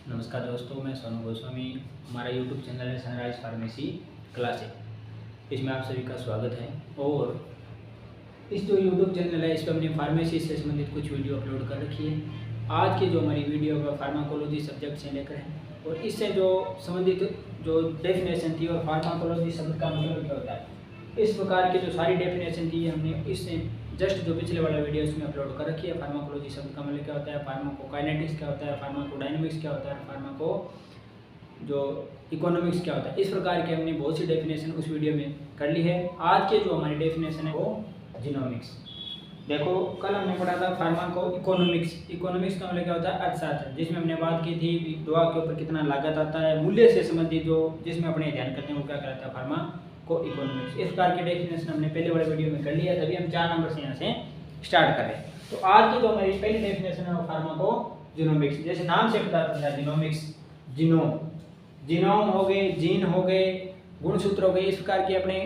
नमस्कार दोस्तों, मैं सोनू गोस्वामी। हमारा यूट्यूब चैनल है सनराइज फार्मेसी क्लासेस। इसमें आप सभी का स्वागत है। और इस जो यूट्यूब चैनल है इस पर हमने फार्मेसी से संबंधित कुछ वीडियो अपलोड कर रखी है। आज की जो हमारी वीडियो है फार्माकोलॉजी सब्जेक्ट से लेकर है और इससे जो संबंधित जो डेफिनेशन थी और फार्माकोलॉजी शब्द का मतलब क्या होता है, इस प्रकार की जो सारी डेफिनेशन थी हमने इससे जस्ट जो पिछले वाला वीडियो इसमें अपलोड कर रखी है। फार्माकोलॉजी शब्द का मतलब क्या होता है, फार्माकोकाइनेटिक्स क्या होता है, फार्माकोडायनामिक्स क्या होता है, फार्माको जो इकोनॉमिक्स क्या होता है, इस प्रकार के हमने बहुत सी डेफिनेशन उस वीडियो में कर ली है। आज के जो हमारी डेफिनेशन है वो जीनोमिक्स। देखो, कल हमने पढ़ा था फार्माको इकोनॉमिक्स। इकोनॉमिक्स का मतलब क्या होता है, अर्थशास्त्र, जिसमें हमने बात की थी दवा के ऊपर कितना लागत आता है, मूल्य से संबंधित जो जिसमें अपने ध्यान करते हैं वो क्या कहलाता है, फार्माको इकोनॉमिक्स। इस प्रकार की डेफिनेशन हमने पहले वाले वीडियो में कर लिया, तभी हम 4 नंबर से यहाँ से स्टार्ट कर रहे हैं। तो आज की जो हमारी पहली डेफिनेशन है वो फार्माको जीनोमिक्स। जैसे नाम से पता चलता है जीनोमिक्स, जीनोम हो गए, जीन हो गए, गुणसूत्र हो गए, इस प्रकार के अपने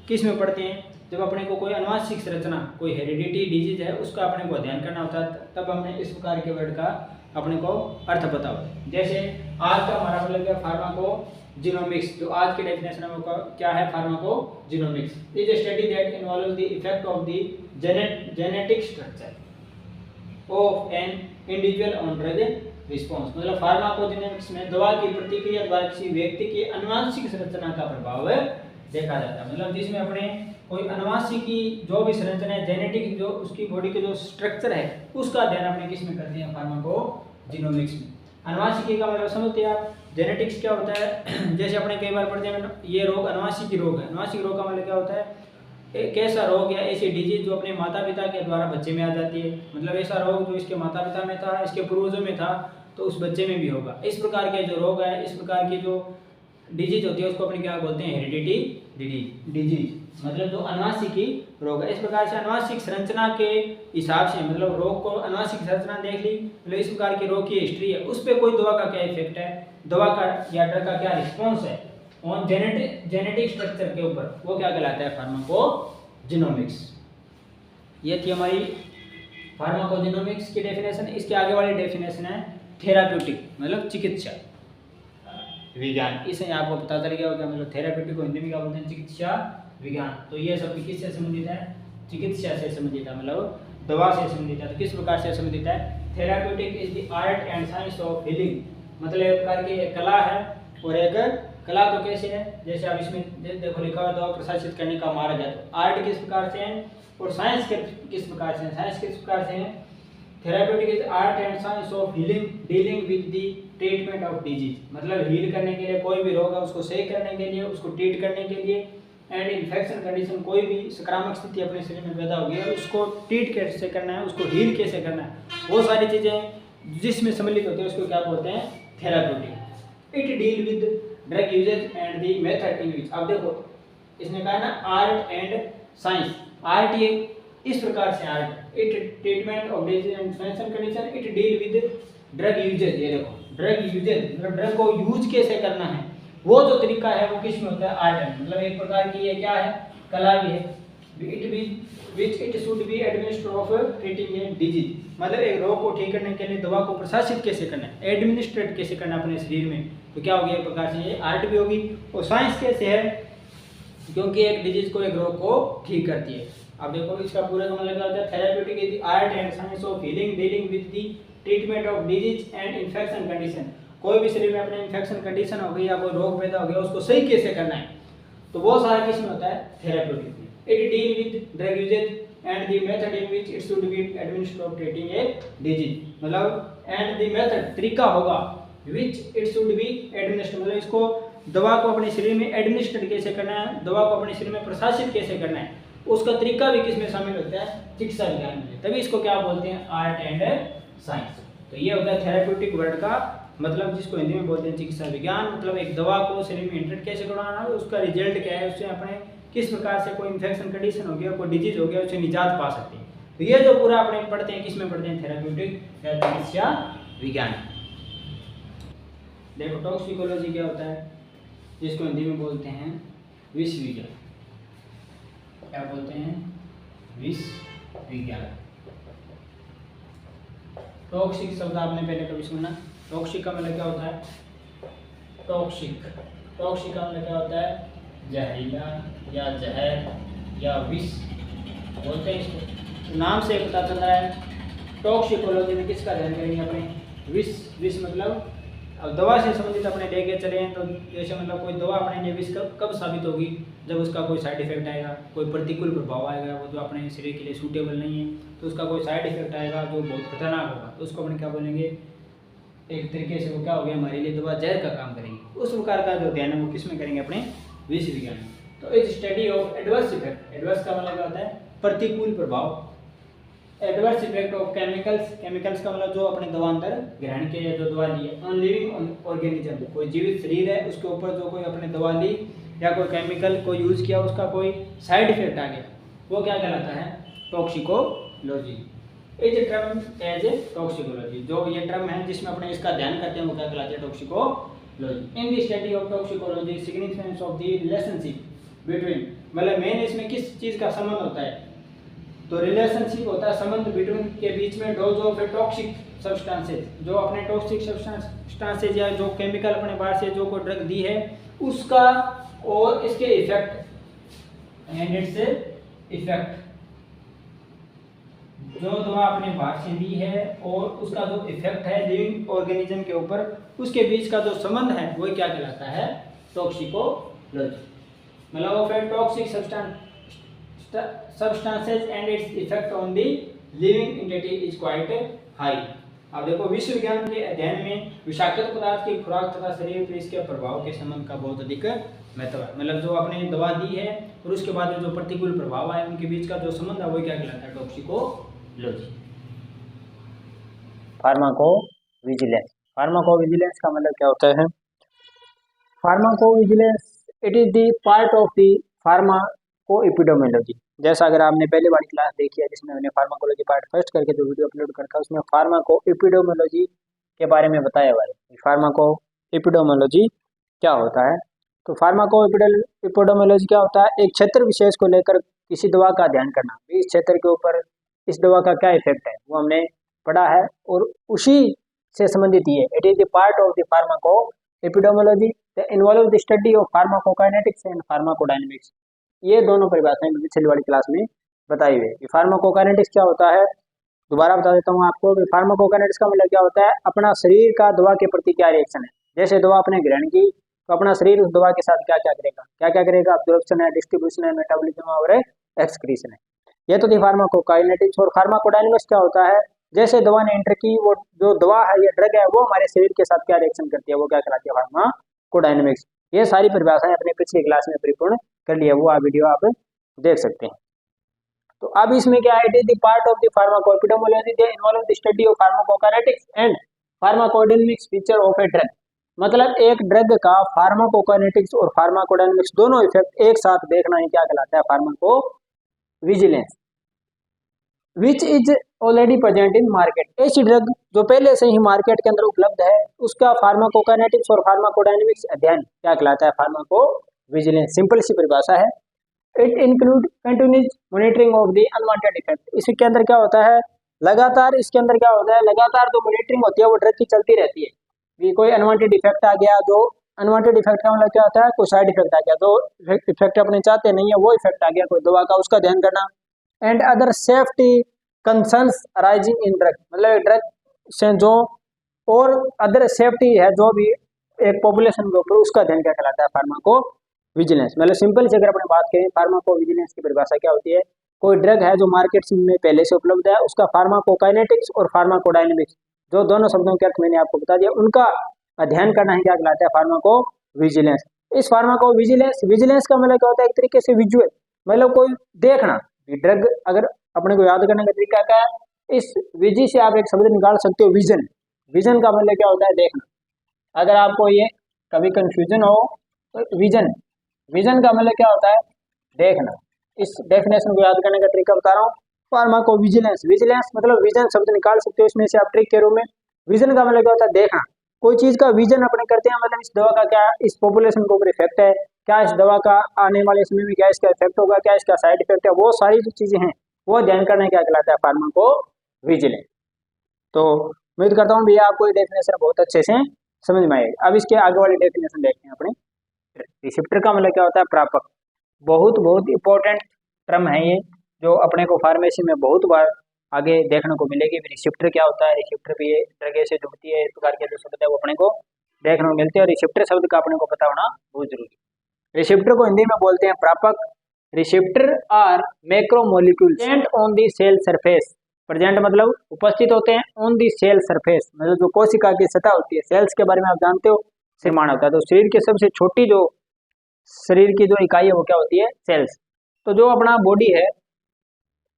किस में पढ़ते हैं, जब अपने को कोई अनुवांशिक संरचना, कोई हेरिडिटी डिजीज है उसका अपने को अध्ययन करना होता है, तब हमने इस प्रकार के वर्ड का अपने को अर्थ पता होता है। जैसे आज का हमारा मतलब क्या, फार्माको जीनोमिक्स। जो आज की डेफिनेशन है वो क्या है, pharmaco genomics is a study that involves the effect of the genetic structure of an individual on drug response. मतलब फार्माकोजेनेटिक्स में दवा की प्रतिक्रिया द्वारा किसी व्यक्ति की अनुवांशिक संरचना का प्रभाव देखा जाता है। मतलब जिसमें अपने कोई अनुवांशिक की जो भी संरचना है, जेनेटिक जो उसकी बॉडी के जो स्ट्रक्चर है उसका अध्ययन अपने किस में करते हैं, फार्माकोजीनोमिक्स में। अनुवांशिकी का मतलब समझते हैं आप, जेनेटिक्स क्या होता है। जैसे अपने कई बार पढ़ते हैं ये रोग अनुवांशिक रोग है। अनुवांशिक रोग का मतलब क्या होता है, एक ऐसा रोग या ऐसी डिजीज जो अपने माता पिता के द्वारा बच्चे में आ जाती है। मतलब ऐसा रोग जो इसके माता पिता में था, इसके पूर्वजों में था, तो उस बच्चे में भी होगा। इस प्रकार के जो रोग है, इस प्रकार की जो डिजीज होती है उसको अपने क्या बोलते हैं, हेरिडिटी डिजीज, मतलब जो अनुवांशिकी रोग है। इस प्रकार से अनुवांशिक संरचना के हिसाब से, मतलब रोग को अनुवांशिक संरचना देख ली, मतलब इस प्रकार के रोग की हिस्ट्री है, उस पर कोई दवा का क्या इफेक्ट है, दवा का या ड्रग का क्या रिस्पॉन्स है ऑन जेनेटिक स्ट्रक्चर के ऊपर, वो क्या कहलाता है, फार्माकोजीनोमिक्स। ये थी हमारी फार्माकोजीनोमिक्स की डेफिनेशन। इसके आगे वाली डेफिनेशन है थेराप्यूटिक, मतलब चिकित्सा विज्ञान। इसे आपको पता चल गया होगा, मतलब थेराप्यूटिक को हिंदी में क्या बोलते हैं, चिकित्सा विज्ञान। तो ये सब किससे संबंधित है, चिकित्सा से संबंधित है, मतलब दवा से संबंधित है। तो किस प्रकार से संबंधित है, therapeutic is the art and science of healing. मतलब एक प्रकार की एक कला है, और एक कला तो कैसे है, जैसे आप इसमें देखो लिखा हुआ दवा प्रशासित करने का महाराज है। तो आर्ट किस प्रकार से है और साइंस किस प्रकार से है, साइंस किस प्रकार से है, therapeutic is art and science of healing dealing with the treatment of disease. मतलब हील करने के लिए, कोई भी रोग है उसको सही करने के लिए, उसको ट्रीट करने के लिए, एंड इन्फेक्शन कंडीशन, कोई भी संक्रामक स्थिति अपने शरीर में पैदा होगी है उसको ट्रीट कैसे करना है, उसको हील कैसे करना है, वो सारी चीज़ें जिसमें सम्मिलित होती है उसको क्या बोलते हैं, therapeutic. It deal with drug uses and the method in which. अब देखो इसने कहा ना आर्ट एंड साइंस। आर्ट ये इस प्रकार से art, it treatment of disease and infection condition, it deal with drug uses. ये देखो ड्रग यूजेज, मतलब ड्रग को यूज कैसे करना है, वो जो तरीका है वो किस में होता है, आर्ट में। मतलब एक प्रकार की ये क्या है, कला भी है। It should be administer of treating a disease. मतलब एक रोग को ठीक करने के लिए दवा को प्रशासित कैसे करना है, एडमिनिस्ट्रेट कैसे करना है अपने शरीर में, तो क्या होगी, एक प्रकार से ये आर्ट भी होगी। और साइंस कैसे है, क्योंकि एक डिजीज को, एक रोग को ठीक करती है। अब देखो इसका पूरा का मतलब क्या होता है, therapeutic is the art and science of healing dealing with the treatment of disease and infection condition. कोई भी शरीर में अपने इन्फेक्शन कंडीशन हो गई या कोई रोग पैदा हो गया उसको सही कैसे करना है, तो वो सारा किसमें होता है, थेराप्यूटिक में। It deal with drug uses and the method in which it should be administered of treating a disease. मतलब एंड द मेथड, तरीका होगा, which it should be administered, मतलब इसको दवा को अपने शरीर में एडमिनिस्ट्रेट कैसे करना है, दवा को अपने शरीर में प्रशासित कैसे करना है, उसका तरीका भी किसमें शामिल होता है, चिकित्सा विज्ञान में। तभी इसको क्या बोलते हैं, आर्ट एंड साइंस। तो ये होता है थेराप्यूटिक वर्ड का मतलब, जिसको हिंदी में बोलते हैं चिकित्सा विज्ञान। मतलब एक दवा को शरीर में इंट्रेट कैसे करवाना है, उसका रिजल्ट क्या है, उससे अपने किस प्रकार से कोई इन्फेक्शन कंडीशन हो गया, कोई डिजीज हो गया, उससे निजात पा सकते हैं। तो ये जो पूरा अपने पढ़ते हैं, किस में पढ़ते हैं, थेराप्यूटिक या चिकित्सा विज्ञान। देखो टॉक्सिकोलॉजी क्या होता है, जिसको हिंदी में बोलते हैं विष विज्ञान। क्या बोलते हैं, विष विज्ञान। टॉक्सिक शब्द आपने पहले कभी सुना, टॉक्सिक का मतलब क्या होता है? टॉक्सिक। टॉक्सिक का मतलब क्या होता है? जहरीला या जहर या विष बोलते हैं इसको। तो नाम से पता चल रहा है टॉक्सिकोलॉजी में किसका ध्यान करेंगे अपने? विष। विष मतलब अब दवा से संबंधित अपने लेके चले हैं, तो जैसे मतलब कोई दवा अपने लिए विष कब साबित होगी? जब उसका कोई साइड इफेक्ट आएगा, कोई प्रतिकूल प्रभाव आएगा, वो जो अपने शरीर के लिए सूटेबल नहीं है, तो उसका कोई साइड इफेक्ट आएगा जो बहुत खतरनाक होगा, तो उसको अपने क्या बोलेंगे? एक तरीके से वो क्या हो गया, हमारे लिए दवा जहर का काम करेगी। उस प्रकार का जो ध्यान है वो किस में करेंगे? अपने विष विज्ञान में। तो इस study of adverse effect, adverse का मतलब क्या होता है? प्रतिकूल प्रभाव। Adverse effect of chemicals, chemicals का मतलब जो अपने दवा अंदर ग्रहण किया या जो दवा ली है। ऑन लिविंग ऑर्गेनिज्म, कोई जीवित शरीर है उसके ऊपर जो कोई अपने दवा ली या कोई केमिकल को यूज़ किया, उसका कोई साइड इफेक्ट आ गया, वो क्या कहलाता है? Toxicology. Is term as a toxicology, जो ये टर्म है जिसमें अपने इसका ध्यान करते हैं वो क्या कहलाते हैं? Toxicology. In the study of toxicology significance of the relationship between, मतलब मेन इसमें किस चीज़ का संबंध होता है? तो रिलेशनशिप होता है संबंध बिटवीन के बीच में dose of a toxic substances, जो अपने टॉक्सिक सब्सटेंसेज या जो केमिकल अपने बाहर से जो कोई ड्रग दी है उसका और इसके इफेक्ट एंड इट्स इफेक्ट, जो दवा अपने बाहर से दी है और उसका जो इफेक्ट है लिविंग ऑर्गेनिज्म के ऊपर, उसके बीच का जो संबंध है वो क्या कहलाता है? टॉक्सिकोलॉजी। मतलब of a toxic substances and its effect on the living entity is quite high। अब देखो विश्व विज्ञान के अध्ययन में विषाक्त पदार्थ की खुराक तथा शरीर पर इसके प्रभाव के संबंध का बहुत अधिक महत्व है। मतलब जो आपने दवा दी है और उसके बाद जो प्रतिकूल प्रभाव आए उनके बीच का जो संबंध है वो क्या कहलाता है? टॉक्सिकोलॉजी। फार्माकोविजिलेंस, फार्माकोविजिलेंस का मतलब क्या होता है? Pharmacovigilance it is the part of the pharmacoepidemiology. जैसा अगर आपने पहले वाली क्लास देखी है जिसमें हमने फार्माकोलॉजी पार्ट फर्स्ट करके जो वीडियो अपलोड करता है उसमें फार्माकोएपिडेमियोलॉजी के बारे में बताया हुआ है। फार्माकोएपिडेमियोलॉजी क्या होता है? तो फार्माकोएपिडेमियोलॉजी क्या होता है? एक क्षेत्र विशेष को लेकर किसी दवा का अध्ययन करना, इस क्षेत्र के ऊपर इस दवा का क्या इफेक्ट है वो हमने पढ़ा है और उसी से संबंधित ही है। It is the part of the pharmacoepidemiology the involve the study of pharmacokinetics and pharmacodynamics. ये दोनों परिभाषाएं पिछली वाली क्लास में बताई हुई है। फार्माकोकाइनेटिक्स क्या होता है? दोबारा बता देता हूँ आपको। फार्माकोकाइनेटिक्स का मतलब क्या होता है? अपना शरीर का दवा के प्रति क्या रिएक्शन है। जैसे दवा आपने ग्रहण की तो अपना शरीर उस दवा के साथ क्या क्या करेगा? क्या क्या करेगा? अब्जॉर्प्शन है, डिस्ट्रीब्यूशन है, मेटाबॉलिज्म और एक्सक्रीशन है। ये तो थी फार्माकोकाइनेटिक्स। और फार्माकोडायनेमिक्स क्या होता है? जैसे दवा ने एंटर की, वो जो दवा है या ड्रग है वो हमारे शरीर के साथ क्या रिएक्शन करती है वो क्या कहलाती है? फार्माकोडायनेमिक्स। ये सारी परिभाषाएं अपने पिछली क्लास में परिपूर्ण कर लिया, वो वीडियो आप देख सकते हैं। तो अब इसमें क्या है? It is the part of the pharmacoepidemiology they involve the study of pharmacokinetics and pharmacodynamics feature of a drug. मतलब एक ड्रग का फार्माकोकाइनेटिक्स और फार्माकोडायनेमिक्स दोनों इफेक्ट एक साथ देखना ही क्या कहलाता है? Pharmacovigilance. Which is already present in market. ऐसी ड्रग जो पहले से ही मार्केट के अंदर उपलब्ध है उसका फार्माकोकाइनेटिक्स और फार्माकोडायनेमिक्स अध्ययन क्या कहलाता है? फार्माकोविजिलेंस। सिंपल सी परिभाषा है। It include continues monitoring of the unwanted effect. इसके अंदर क्या होता है? लगातार इसके अंदर क्या होता है? लगातार जो मॉनिटरिंग होती है वो ड्रग की चलती रहती है कि कोई अनवांटेड इफेक्ट आ गया, जो अनवांटेड इफेक्ट का मतलब क्या होता है? कोई साइड इफेक्ट आ गया, जो इफेक्ट अपने चाहते नहीं है वो इफेक्ट आ गया कोई दवा का, उसका ध्यान करना। And other safety concerns arising in drug, मतलब ड्रग से जो और अदर सेफ्टी है जो भी एक पॉपुलेशन के ऊपर, उसका ध्यान क्या कहलाता है? फार्माकोविजिलेंस। मतलब सिंपल से अगर अपने बात करें फार्माकोविजिलेंस की परिभाषा क्या होती है? कोई ड्रग है जो मार्केट में पहले से उपलब्ध है उसका फार्माकोकाइनेटिक्स और फार्माकोडायनेमिक्स, जो दोनों शब्दों के अर्थ मैंने आपको बता दिया, उनका अध्ययन करना है क्या कहलाता है? फार्माकोविजिलेंस। इस फार्माकोविजिलेंस, विजिलेंस का मतलब क्या होता है? एक तरीके से विजुअल, मतलब कोई देखना। ड्रग अगर अपने को याद करने का तरीका क्या है? इस विजि से आप एक शब्द निकाल सकते हो, विजन। विजन का मतलब क्या होता है? देखना। अगर आपको ये कभी कंफ्यूजन हो तो विजन, विजन का मतलब क्या होता है? देखना। इस डेफिनेशन को याद करने का तरीका बता रहा हूँ। फार्माकोविजिलेंस, विजिलेंस मतलब विजन शब्द निकाल सकते हो इसमें से आप ट्रिक के रूप में। विजन का मतलब क्या होता है? देखना। कोई चीज का विजन अपने करते हैं, मतलब इस दवा का क्या इस पॉपुलेशन के ऊपर इफेक्ट है, क्या इस दवा का आने वाले समय में क्या इसका इफेक्ट होगा, क्या इसका साइड इफेक्ट है, वो सारी जो चीजें हैं वो ध्यान करना क्या कहलाता है? फार्माकोविजिलेंस। तो उम्मीद करता हूँ भैया आपको ये डेफिनेशन बहुत अच्छे से समझ में आएगी। अब इसके आगे वाली डेफिनेशन देखते हैं अपने। रिसिप्टर का मतलब क्या होता है? प्रापक। बहुत बहुत इंपॉर्टेंट टर्म है ये, जो अपने को फार्मेसी में बहुत बार आगे देखने को मिलेगी। रिसिप्टर क्या होता है? रिसिप्टर भी ये ड्रग से जुड़ती है, इस प्रकार के जो शब्द है वो अपने को देखने को मिलते हैं, और रिसिप्टर शब्द का अपने को पता होना बहुत जरूरी है। रिसिप्टर को हिंदी में बोलते हैं प्रापक। Receptor are macromolecules present on the cell surface. Present मतलब उपस्थित होते हैं, ऑन दी सेल सरफेस मतलब जो कोशिका की सतह होती है। सेल्स के बारे में आप जानते हो, निर्माण होता है। तो शरीर की सबसे छोटी जो शरीर की जो इकाई है वो क्या होती है? सेल्स। तो जो अपना बॉडी है,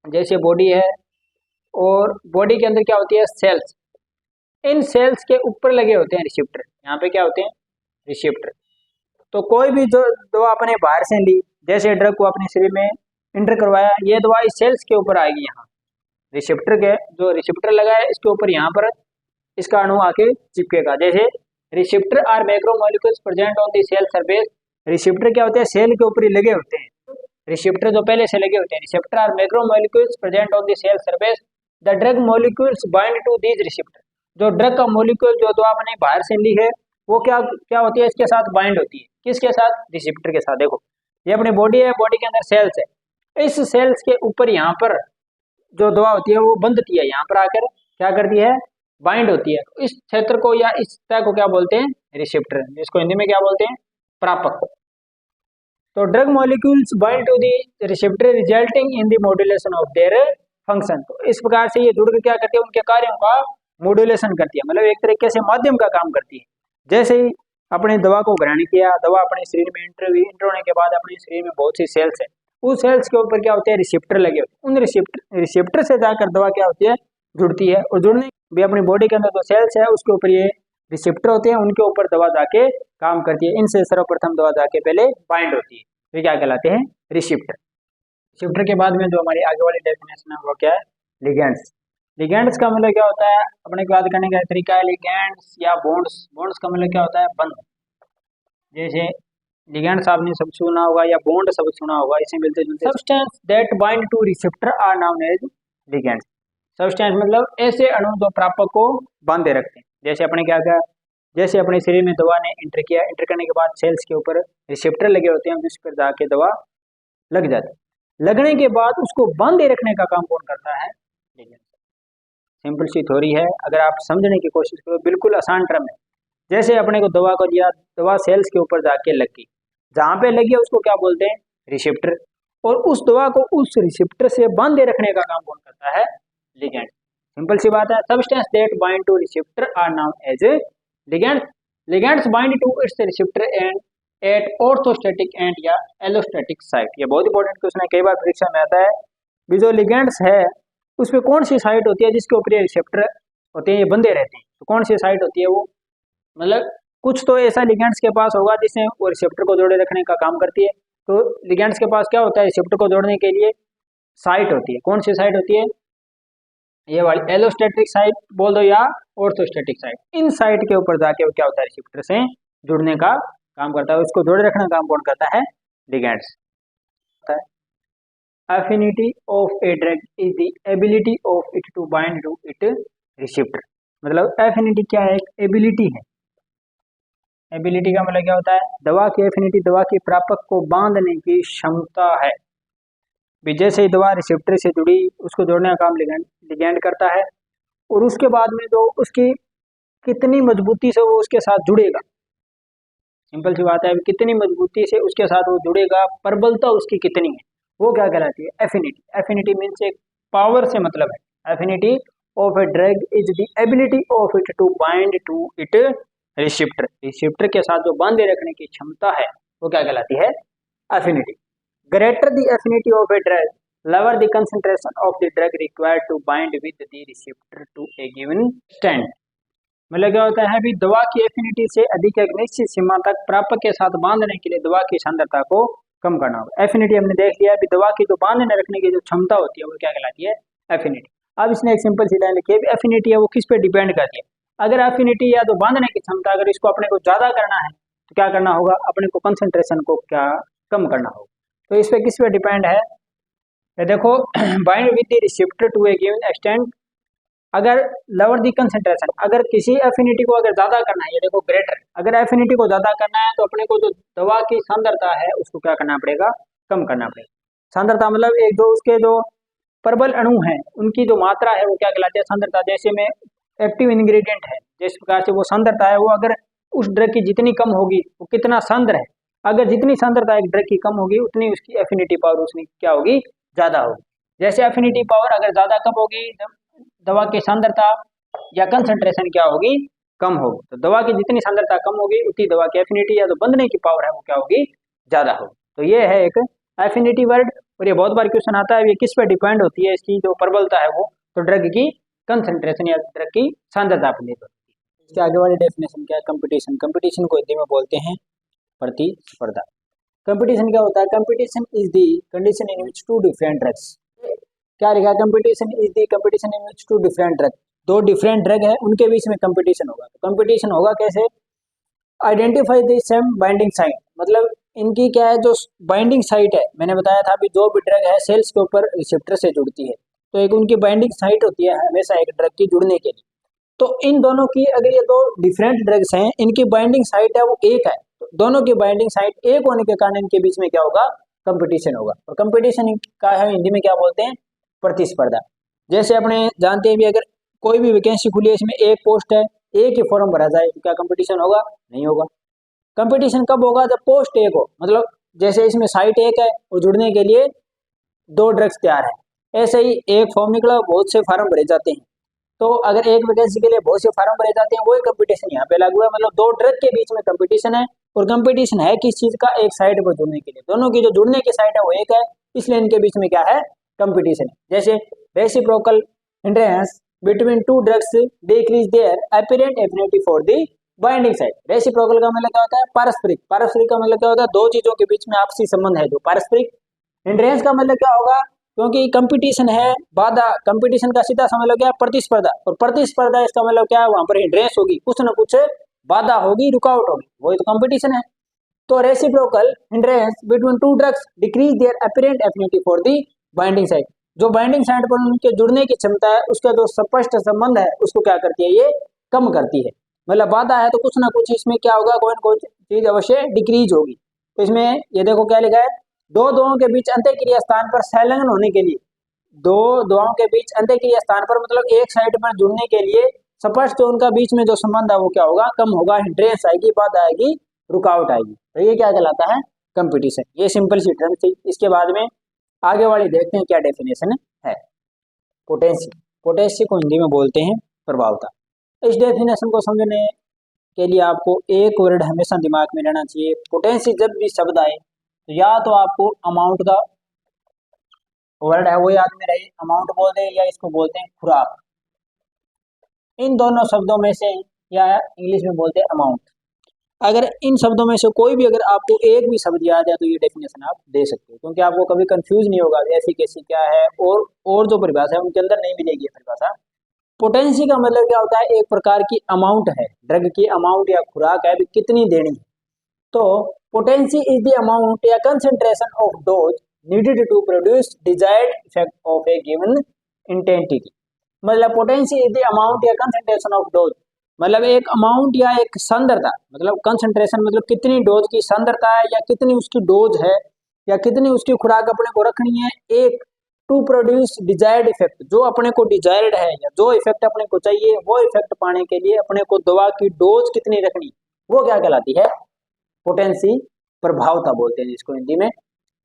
जैसे बॉडी है, और बॉडी के अंदर क्या होती है? सेल्स। इन सेल्स के ऊपर लगे होते हैं रिसेप्टर। यहाँ पे क्या होते हैं? रिसेप्टर। तो कोई भी जो दवा अपने बाहर से ली, जैसे ड्रग को अपने शरीर में इंटर करवाया, ये दवा इस सेल्स के ऊपर आएगी। यहाँ रिसेप्टर के जो रिसेप्टर लगा है इसके ऊपर यहाँ पर इसका अणु आके चिपकेगा। जैसे receptor are macromolecules present on the cell surface. Receptor क्या होते हैं? सेल के ऊपर ही लगे होते हैं। रिसेप्टर जो पहले से लगे होते हैं। Receptor are macromolecules present on the cell surface. The drug molecules bind to these receptor. जो ड्रग का मॉलिक्यूल जो दवा आपने बाहर से ली है वो क्या क्या होती है? इसके साथ बाइंड होती है। किसके साथ? रिसेप्टर के साथ। देखो ये अपनी बॉडी है, बॉडी के अंदर सेल्स है। इस सेल्स के ऊपर यहाँ पर जो दवा होती है वो बंधती है, यहाँ पर आकर क्या करती है? बाइंड होती है। इस क्षेत्र को या इस सतह को क्या बोलते हैं? रिसेप्टर। जिसको हिंदी में क्या बोलते हैं? प्रापक। तो drug molecules bind to the receptor resulting in the modulation of their function. तो इस प्रकार से ये जुड़कर क्या करती है? उनके कार्यों का मॉड्यूलेशन करती है, मतलब एक तरीके से माध्यम का काम करती है। जैसे ही अपने दवा को ग्रहण किया, दवा अपने शरीर में इंटर होने के बाद अपने शरीर में बहुत सी सेल्स है, उस सेल्स के ऊपर क्या होते हैं? रिसेप्टर लगे होते हैं। उन रिसेप्टर से जाकर दवा क्या होती है? जुड़ती है। और जुड़ने भी अपनी बॉडी के अंदर जो सेल्स है उसके ऊपर ये रिसेप्टर होते हैं, उनके ऊपर दवा जाके काम करती है। इनसे सर्वप्रथम दवा जाके पहले बाइंड होती है, तो क्या कहलाते हैं? रिसेप्टर। रिसेप्टर के बाद में जो हमारी आगे वाली डेफिनेशन है वो क्या है? लिगेंड्स। लिगेंड्स का मतलब क्या होता है? अपने को याद करने का तरीका है लिगेंड्स या बॉन्ड्स। बॉन्ड्स का मतलब क्या होता है? बंध। जैसे लिगेंड्स आपने सब सुना होगा या बॉन्ड सब सुना होगा, इसे मिलते जुलते। Substance that bind to receptor are known as ligands. Substance मतलब ऐसे अणु जो प्रापक को बांधे रखते हैं। जैसे अपने क्या क्या, जैसे अपने शरीर में दवा ने इंटर किया, इंटर करने के बाद सेल्स के ऊपर रिसेप्टर लगे होते हैं, जिस पर जाके दवा लग जाती है। लगने के बाद उसको बांधे रखने का काम कौन करता है? लिगेंड्स। सिंपल सी थ्योरी है, अगर आप समझने की कोशिश करो बिल्कुल आसान टर्म है। जैसे अपने को दवा को दिया, दवा सेल्स के ऊपर जाके लगी, जहाँ पे लगी है उसको क्या बोलते हैं? रिसेप्टर। और उस दवा को उस रिसेप्टर से बांधे रखने का काम कौन करता है? लिगेंड। सिंपल सी बात है। Substance that bind to receptor are known as ligands. Ligands bind to its receptor and at orthostatic and या एलोस्टैटिक साइट। ये बहुत इंपॉर्टेंट क्वेश्चन है, कई बार परीक्षा में आता है। भी जो लिगेंड्स है उस पर कौन सी साइट होती है जिसके ऊपर ये रिसेप्टर होते हैं, ये बंधे रहते हैं? तो कौन सी साइट होती है वो? मतलब कुछ तो ऐसा लिगेंड्स के पास होगा जिससे वो रिसेप्टर को जोड़े रखने का काम करती है। तो लिगेंड्स के पास क्या होता है? रिसेप्टर को जोड़ने के लिए साइट होती है। कौन सी साइट होती है? ये वाली एलोस्टैटिक साइट बोल दो या ऑर्थोस्टैटिक साइट। इन साइट के ऊपर जाके वो क्या होता है? रिसेप्टर से जुड़ने का काम करता है। उसको जोड़े रखने का काम कौन करता है? Ligands. Affinity of a drug is the ability of it to bind to its receptor। मतलब एफिनिटी क्या है? एक एबिलिटी है। एबिलिटी का मतलब क्या होता है? दवा की एफिनिटी दवा के प्रापक को बांधने की क्षमता है। भी जैसे ही दवा रिसेप्टर से जुड़ी, उसको जोड़ने का काम लिगेंड करता है, और उसके बाद में जो उसकी कितनी मजबूती से वो उसके साथ जुड़ेगा। सिंपल सी बात है, कितनी मजबूती से उसके साथ वो जुड़ेगा, प्रबलता उसकी कितनी है, वो क्या कहलाती है? एफिनिटी। एफिनिटी मीन्स एक पावर से मतलब है। Affinity of a drug is the ability of it to bind to it receptor. Receptor के साथ जो बांधे रखने की क्षमता है वो क्या कहलाती है? Affinity. Greater the affinity of a drug, lower the concentration of the drug required to bind with the receptor to a given extent। मतलब क्या होता है? भी दवा की एफिनिटी से अधिक एक निश्चित सीमा तक प्रापक के साथ बांधने के लिए दवा की सांद्रता को कम करना होगा। एफिनिटी हमने देख लिया, अभी दवा की जो बांधने रखने की जो क्षमता होती है वो क्या कहलाती है? एफिनिटी। अब इसने एक सिंपल सी लाइन लिखी है, एफिनिटी है वो किस पे डिपेंड करती है? अगर एफिनिटी या जो बांधने की क्षमता, अगर इसको अपने को ज्यादा करना है तो क्या करना होगा? अपने को कंसंट्रेशन को क्या कम करना होगा। तो इस पे किस पे डिपेंड है? देखो, bind with the receptor to a given extent अगर लोअर दी कंसेंट्रेशन, अगर किसी एफिनिटी को अगर ज़्यादा करना है, ये देखो ग्रेटर, अगर एफिनिटी को ज़्यादा करना है तो अपने को जो दवा की सांद्रता है उसको क्या करना पड़ेगा, कम करना पड़ेगा। सांद्रता मतलब एक जो उसके जो प्रबल अणु हैं उनकी जो मात्रा है वो क्या कहलाती है, सांद्रता। जैसे में एक्टिव इंग्रेडिएंट है, जिस प्रकार से वो सांद्रता है वो अगर उस ड्रग की जितनी कम होगी वो कितना सांद्र है, अगर जितनी सांद्रता एक ड्रग की कम होगी उतनी उसकी एफिनिटी पावर उसमें क्या होगी, ज़्यादा होगी। जैसे एफिनिटी पावर अगर ज़्यादा कम होगी, दवा की सांद्रता या कंसंट्रेशन क्या होगी, कम होगी। तो दवा की जितनी सांद्रता कम होगी उतनी दवा की एफिनिटी या जो बंधने की पावर है वो क्या होगी, ज़्यादा होगी। तो ये है एक एफिनिटी वर्ड, और ये बहुत बार क्वेश्चन आता है, ये किस पर डिपेंड होती है, इसकी जो प्रबलता है वो, तो ड्रग की कंसंट्रेशन या ड्रग की सांद्रता पर निर्भर होती है। इसके आगे वाली डेफिनेशन क्या है, कंपटीशन। कंपटीशन को हिंदी में बोलते हैं प्रतिस्पर्धा। कंपटीशन क्या होता है, competition is the condition in which two different drugs, क्या लिखा है, competition is the competition in which two different drug, दो डिफरेंट ड्रग है उनके बीच में कंपटीशन होगा। तो कंपटीशन होगा कैसे, identify the same binding site, मतलब इनकी क्या है जो बाइंडिंग साइट है, मैंने बताया था अभी जो भी ड्रग है सेल्स के ऊपर रिसेप्टर से जुड़ती है, तो एक उनकी बाइंडिंग साइट होती है हमेशा एक ड्रग की जुड़ने के लिए। तो इन दोनों की अगर ये दो डिफरेंट ड्रग्स हैं, इनकी बाइंडिंग साइट है वो एक है, तो दोनों की बाइंडिंग साइट एक होने के कारण इनके बीच में क्या होगा, कंपटीशन होगा। और कंपटीशन का है हिंदी में क्या बोलते हैं, प्रतिस्पर्धा। जैसे अपने जानते हैं भी अगर कोई भी वैकेंसी खुली है इसमें एक पोस्ट है, एक ही फॉर्म भरा जाए तो क्या कंपटीशन होगा, नहीं होगा। कंपटीशन कब होगा, जब पोस्ट एक हो, मतलब जैसे इसमें साइट एक है और जुड़ने के लिए दो ड्रग्स तैयार है, ऐसे ही एक फॉर्म निकला बहुत से फार्म भरे जाते हैं, तो अगर एक वैकेंसी के लिए बहुत से फार्म भरे जाते हैं वही कंपटीशन यहाँ पे लागू है, मतलब दो ड्रग के बीच में कंपटीशन है। और कंपटीशन है किस चीज का, एक साइड पर जुड़ने के लिए, दोनों की जो जुड़ने की साइड है वो एक है, इसलिए इनके बीच में क्या है, कंपटीशन है। जैसे reciprocal hindrance between two drugs decrease there apparent affinity for the binding side. Reciprocal का मतलब क्या होता है, पारस्परिक। पारस्परिक का मतलब क्या होता है, दो चीजों के बीच में आपसी संबंध है जो पारस्परिक। हिंड्रेंस का मतलब क्या होगा, क्योंकि कंपटीशन है, बाधा, कंपटीशन का सीधा समझ लो क्या है, प्रतिस्पर्धा, और प्रतिस्पर्धा इसका मतलब क्या है, वहां पर हिंड्रेंस होगी, कुछ ना कुछ बाधा होगी, रुकावट होगी, वही तो कंपटीशन है। तो reciprocal hindrance between two drugs decrease there apparent affinity for the binding side, जो बाइंडिंग साइड पर उनके जुड़ने की क्षमता है उसका जो स्पष्ट संबंध है उसको क्या करती है, ये कम करती है। मतलब बाधा है तो कुछ ना कुछ इसमें क्या होगा, कोई ना कोई चीज अवश्य डिक्रीज होगी। तो इसमें ये देखो क्या लिखा है, दो दवाओं के बीच अंतःक्रिया स्थान पर संलग्न होने के लिए, दो दवाओं के बीच अंतःक्रिया स्थान पर मतलब एक साइड पर जुड़ने के लिए स्पष्ट उनका बीच में जो संबंध है वो क्या होगा, कम होगा, हिंड्रेंस आएगी, बाधा आएगी, रुकावट आएगी। तो ये क्या कहलाता है, कंपटीशन। ये सिंपल सी टर्म थी। इसके बाद में आगे वाली देखते हैं क्या डेफिनेशन है। पोटेंसी, पोटेंसी को हिंदी में बोलते हैं प्रभावता। इस डेफिनेशन को समझने के लिए आपको एक वर्ड हमेशा दिमाग में रहना चाहिए। पोटेंसी जब भी शब्द आए तो या तो आपको अमाउंट का वर्ड है वो याद में रहे, अमाउंट बोलते हैं, या इसको बोलते हैं खुराक, इन दोनों शब्दों में से, या इंग्लिश में बोलते हैं अमाउंट। अगर इन शब्दों में से कोई भी अगर आपको एक भी शब्द याद है तो ये डेफिनेशन आप दे सकते हो, क्योंकि आपको कभी कंफ्यूज नहीं होगा ऐसी कैसी क्या है, और जो परिभाषा है उनके अंदर नहीं मिलेगी परिभाषा। पोटेंसी का मतलब क्या होता है, एक प्रकार की अमाउंट है, ड्रग की अमाउंट या खुराक है, भी कितनी देनी है। तो पोटेंसी इज द अमाउंट या concentration of dose needed to produce desired effect of a given intensity. मतलब पोटेंसी इज द अमाउंट या कंसेंट्रेशन ऑफ डोज, मतलब एक अमाउंट या एक सांद्रता, मतलब कंसेंट्रेशन मतलब कितनी डोज की सांद्रता है, या कितनी उसकी डोज है, या कितनी उसकी खुराक अपने को रखनी है, एक टू प्रोड्यूस डिजायर्ड इफेक्ट, जो अपने को डिजायर्ड है या जो इफेक्ट अपने को चाहिए वो इफेक्ट पाने के लिए अपने को दवा की डोज कितनी रखनी, वो क्या कहलाती है, पोटेंसी, प्रभावता बोलते हैं जिसको हिंदी में।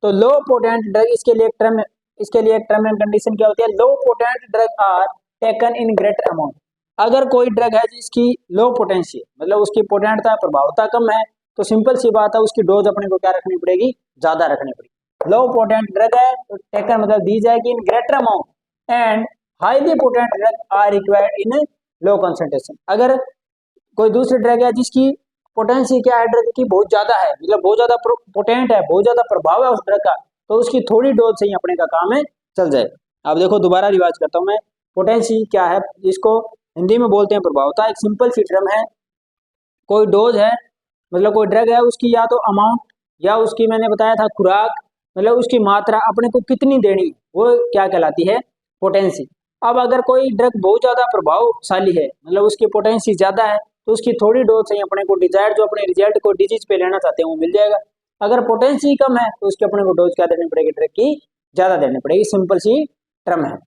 तो लो पोटेंट ड्रग, इसके लिए एक टर्म एंड कंडीशन क्या होती है, low potent drug are taken in greater amount. अगर कोई ड्रग है जिसकी लो पोटेंसी मतलब उसकी पोटेंटता प्रभावता कम है, तो सिंपल सी बात है उसकी डोज अपने को क्या रखनी पड़ेगी, ज्यादा रखनी पड़ेगी। लो पोटेंट ड्रग है तो टेकन मतलब दी जाएगी in greater amount and highly potent drug are required in low concentration. अगर कोई दूसरी ड्रग है जिसकी पोटेंसी क्या है ड्रग की बहुत ज्यादा है, मतलब बहुत ज्यादा पोटेंट है, बहुत ज्यादा प्रभाव है उस ड्रग का, तो उसकी थोड़ी डोज से ही अपने का काम है चल जाए। अब देखो दोबारा रिवाइज करता हूँ मैं, पोटेंसी क्या है, जिसको हिंदी में बोलते हैं प्रभावता। एक सिंपल सी टर्म है, कोई डोज है मतलब कोई ड्रग है उसकी या तो अमाउंट या उसकी मैंने बताया था खुराक, मतलब उसकी मात्रा अपने को कितनी देनी, वो क्या कहलाती है, पोटेंसी। अब अगर कोई ड्रग बहुत ज़्यादा प्रभावशाली है, मतलब उसकी पोटेंसी ज़्यादा है, तो उसकी थोड़ी डोज से ही अपने को डिजायर्ड जो अपने रिजल्ट को डिजीज पे लेना चाहते हैं वो मिल जाएगा। अगर पोटेंसी कम है तो उसके अपने को डोज क्या देनी पड़ेगी, ड्रग की ज़्यादा देनी पड़ेगी। सिंपल सी टर्म है।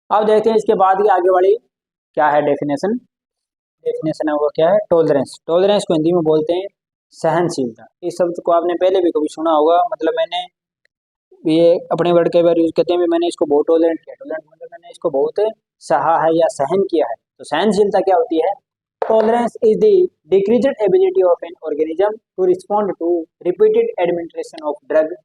अब देखते हैं इसके बाद ही आगे वाली क्या है डेफिनेशन। डेफिनेशन है वो क्या है, टॉलरेंस। टॉलरेंस को हिंदी में बोलते हैं सहनशीलता। इस शब्द को आपने पहले भी कभी सुना होगा, मतलब मैंने ये अपने वर्ड कई बार यूज करते हैं, मैंने इसको बहुत टॉलरेंट किया। टॉलरेंट मतलब मैंने इसको बहुत सहा है या सहन किया है। तो सहनशीलता क्या होती है? Tolerance is the decreased ability of an organism to respond to repeated administration of drug.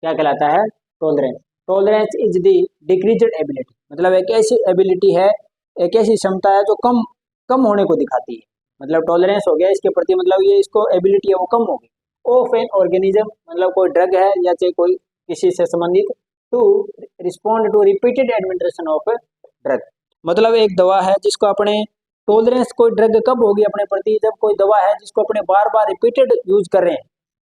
क्या कहलाता है? Tolerance. Tolerance is the decreased ability, मतलब एक ऐसी एबिलिटी है, एक ऐसी क्षमता है जो कम कम होने को दिखाती है। मतलब टॉलरेंस हो गया इसके प्रति, मतलब ये इसको एबिलिटी है वो कम होगी। ऑफ एन ऑर्गेनिज्म मतलब कोई ड्रग है या चाहे कोई किसी से संबंधित, to respond to repeated administration of drug, मतलब एक दवा है जिसको अपने टॉलरेंस, कोई ड्रग कब होगी अपने प्रति? जब कोई दवा है जिसको अपने बार बार रिपीटेड यूज कर रहे हैं।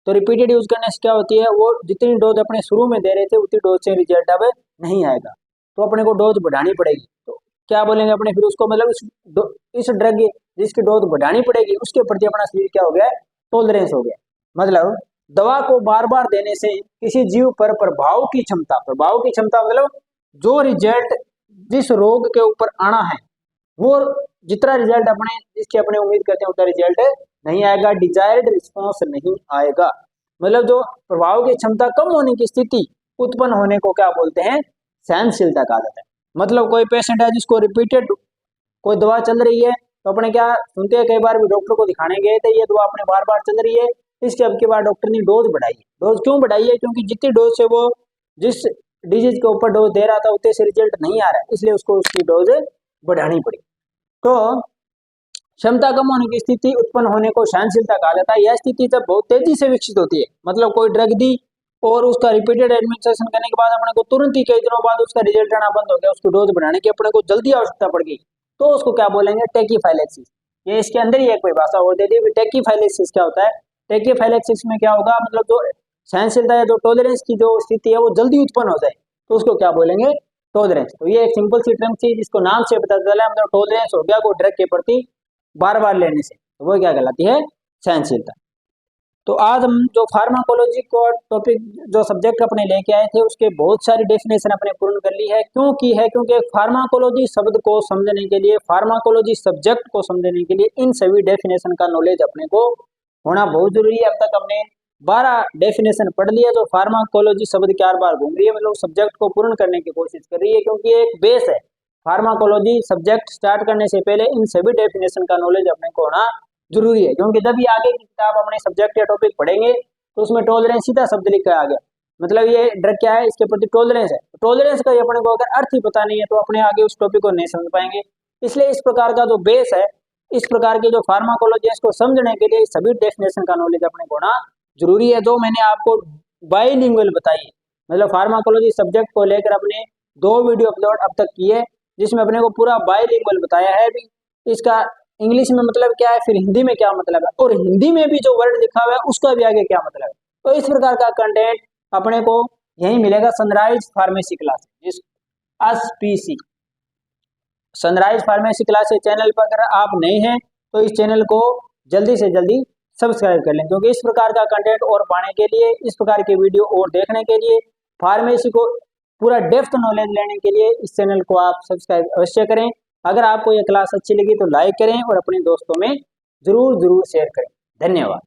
तो रिपीटेड यूज करने से क्या होती है, वो जितनी डोज अपने शुरू में दे रहे थे उतनी डोज से रिजल्ट अब नहीं आएगा, तो अपने को डोज बढ़ानी पड़ेगी। तो क्या बोलेंगे अपने फिर उसको, मतलब इस ड्रग जिसकी डोज बढ़ानी पड़ेगी उसके प्रति अपना शरीर क्या हो गया, टॉलरेंस हो गया। मतलब दवा को बार बार देने से किसी जीव पर प्रभाव की क्षमता, प्रभाव की क्षमता मतलब जो रिजल्ट जिस रोग के ऊपर आना है वो जितना रिजल्ट अपने जिसकी अपने उम्मीद करते हैं उतना रिजल्ट नहीं आएगा, डिजायर्ड रिस्पॉन्स नहीं आएगा। मतलब जो प्रभाव की क्षमता कम होने की स्थिति उत्पन्न होने को क्या बोलते हैं, सहनशीलता कहा जाता है। मतलब कोई पेशेंट है जिसको रिपीटेड कोई दवा चल रही है, तो अपने क्या सुनते हैं, कई बार भी डॉक्टर को दिखाने गए थे, ये दवा अपने बार बार चल रही है, इसके अब की बार डॉक्टर ने डोज बढ़ाई है। डोज क्यों बढ़ाई है? क्योंकि जितनी डोज से वो जिस डिजीज के ऊपर डोज दे रहा था उतने से रिजल्ट नहीं आ रहा है, इसलिए उसको उसकी डोज बढ़ानी पड़ी। तो क्षमता कम होने की स्थिति उत्पन्न होने को सहनशीलता कहा जाता है। यह स्थिति जब बहुत तेजी से विकसित होती है, मतलब कोई ड्रग दी और उसका रिपीटेड एडमिनिस्ट्रेशन करने के बाद अपने को तुरंत ही कई दिनों बाद उसका रिजल्ट आना बंद हो गया, उसकी डोज बढ़ाने की अपने को जल्दी आवश्यकता पड़ गई, तो उसको क्या बोलेंगे, टेकीफाइलेक्सिस। ये इसके अंदर ही एक परिभाषा और दे दी। टेकीफाइलेक्सिस क्या होता है? टेकीफाइलेक्सिस में क्या होगा, मतलब जो सहनशीलता या जो टॉलरेंस की जो स्थिति है वो जल्दी उत्पन्न हो जाए, तो उसको क्या बोलेंगे, टॉलरेंस। तो ये एक सिंपल सी टर्म थी जिसको नाम से पता चला, मतलब टॉलरेंस हो गया कोई ड्रग के प्रति बार बार लेने से, तो वो क्या कहलाती है, सहनशीलता। तो आज हम जो फार्माकोलॉजी को टॉपिक जो सब्जेक्ट अपने लेके आए थे उसके बहुत सारी डेफिनेशन अपने पूर्ण कर ली है। क्यों की है? क्योंकि फार्माकोलॉजी शब्द को समझने के लिए, फार्माकोलॉजी सब्जेक्ट को समझने के लिए इन सभी डेफिनेशन का नॉलेज अपने को होना बहुत जरूरी है। अब तक हमने 12 डेफिनेशन पढ़ लिया जो फार्माकोलॉजी शब्द 4 बार घूम रही है, मतलब सब्जेक्ट को पूर्ण करने की कोशिश कर रही है, क्योंकि एक बेस है। फार्माकोलॉजी सब्जेक्ट स्टार्ट करने से पहले इन सभी डेफिनेशन का नॉलेज अपने को होना जरूरी है, क्योंकि जब भी आगे की किताब अपने सब्जेक्ट या टॉपिक पढ़ेंगे तो उसमें टॉलरेंस सीधा शब्द लिखा आ गया, मतलब ये ड्रग क्या है, इसके प्रति टॉलरेंस है। टॉलरेंस का अपने को अगर अर्थ ही पता नहीं है तो अपने आगे उस टॉपिक को नहीं समझ पाएंगे। इसलिए इस प्रकार का जो बेस है, इस प्रकार की जो फार्माकोलॉजी है इसको समझने के लिए सभी डेफिनेशन का नॉलेज अपने को होना जरूरी है। जो मैंने आपको बाइलिंगुअल बताई, मतलब फार्माकोलॉजी सब्जेक्ट को लेकर अपने 2 वीडियो अपलोड अब तक किए, जिसमें अपने को पूरा बाइलिंगुअल बताया है भी, इसका इंग्लिश में मतलब क्या है, फिर हिंदी में क्या मतलब है, और हिंदी में भी जो वर्ड लिखा हुआ है उसका भी आगे क्या मतलब है। तो इस प्रकार का कंटेंट अपने को यही मिलेगा सनराइज फार्मेसी क्लास, जिस SPC sunrise pharmacy class channel पर अगर आप नए हैं तो इस चैनल को जल्दी से जल्दी सब्सक्राइब कर लें, क्योंकि इस प्रकार का कंटेंट और पाने के लिए, इस प्रकार के वीडियो और देखने के लिए, फार्मेसी को पूरा डेप्थ नॉलेज लेने के लिए इस चैनल को आप सब्सक्राइब अवश्य करें। अगर आपको यह क्लास अच्छी लगी तो लाइक करें और अपने दोस्तों में जरूर शेयर करें। धन्यवाद।